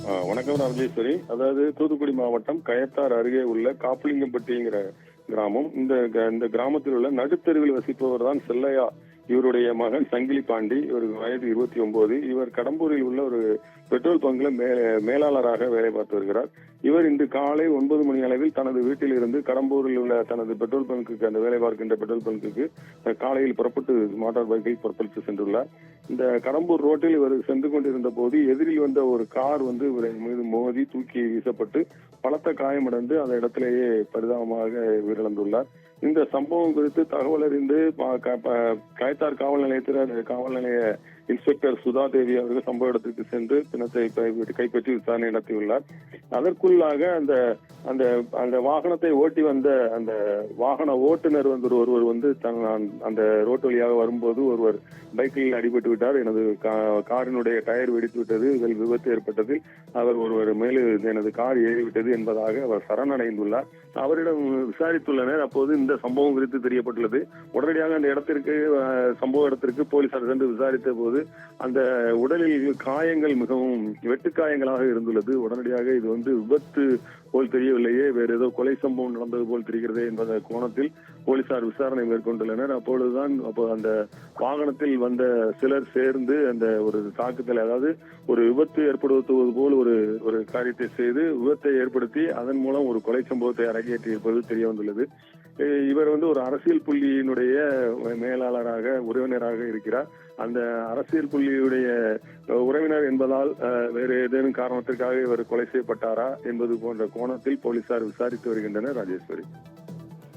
வணக்கம் ராஜேஸ்வரி. அதாவது தூத்துக்குடி மாவட்டம் கயத்தார் அருகே உள்ள காப்புலிங்கம்பட்டிங்கிற கிராமம். இந்த கிராமத்தில் உள்ள நடுத்தெருவில் வசிப்பவர் தான் செல்லையா. இவருடைய மகன் சங்கிலி பாண்டி. இவருக்கு வயது 29. இவர் கடம்பூரில் உள்ள ஒரு பெட்ரோல் பங்க்ல மேலாளராக வேலை பார்த்து வருகிறார். இவர் இன்று காலை 9 மணி அளவில் தனது வீட்டில் இருந்து கடம்பூரில் உள்ள தனது பெட்ரோல் பங்குக்கு, அந்த வேலை பார்க்கின்ற பெட்ரோல் பங்குக்கு காலையில் புறப்பட்டு மோட்டார் பைக்கில் புறப்பட்டு சென்றுள்ளார். இந்த கடம்பூர் ரோட்டில் இவர் சென்று கொண்டிருந்த போது எதிரில் வந்த ஒரு கார் இவரை மீது மோதி தூக்கி வீசப்பட்டு பலத்த காயமடைந்து அந்த இடத்திலேயே பரிதாபமாக உயிரிழந்துள்ளார். இந்த சம்பவம் குறித்து தகவல் அறிந்து கயத்தார் காவல் நிலைய இன்ஸ்பெக்டர் சுதா தேவி அவர்கள் சம்பவ இடத்திற்கு சென்று பிணத்தை கைப்பற்றி விசாரணை நடத்தியுள்ளார். அதற்குள்ளாக அந்த வாகனத்தை ஓட்டி வந்த அந்த வாகன ஓட்டுநர் ஒருவர் அந்த ரோட்டு வழியாக வரும்போது ஒருவர் பைக்கில் அடிபட்டு விட்டார். எனது காரினுடைய டயர் வெடித்து விட்டது, இதில் விபத்து ஏற்பட்டதில் ஒருவர் மேலே எனது கார் ஏறிவிட்டது என்பதாக அவர் சரணடைந்துள்ளார். அவரிடம் விசாரித்துள்ளனர். அப்போது இந்த சம்பவம் குறித்து தெரியப்பட்டுள்ளது. உடனடியாக அந்த சம்பவ இடத்திற்கு போலீசார் சென்று விசாரித்த போது அந்த உடலில் காயங்கள் மிகவும் வெட்டுக்காயங்களாக இருந்துள்ளது. உடனடியாக இது விபத்து போல் தெரியவில்லையே, வேறு ஏதோ கொலை சம்பவம் நடந்தது போல் தெரிகிறது என்பத கோணத்தில் போலீசார் விசாரணை மேற்கொண்டுள்ளனர். அப்பொழுதுதான் அந்த வாகனத்தில் வந்த சிலர் சேர்ந்து அந்த ஒரு தாக்குதல், அதாவது ஒரு விபத்து ஏற்படுத்துவது போல் ஒரு காரியத்தை செய்து விபத்தை ஏற்படுத்தி அதன் மூலம் ஒரு கொலை சம்பவத்தை அரங்கேற்றி இருப்பது தெரிய வந்துள்ளது. இவர் ஒரு அரசியல் புள்ளியினுடைய மேலாளராக, உறவினராக இருக்கிறார். அந்த அரசியல் புள்ளியுடைய உறவினர் என்பதால் வேறு ஏதேனும் காரணத்திற்காக இவர் கொலை செய்யப்பட்டாரா என்பது போன்ற கோணத்தில் போலீசார் விசாரித்து வருகின்றனர். ராஜேஸ்வரி.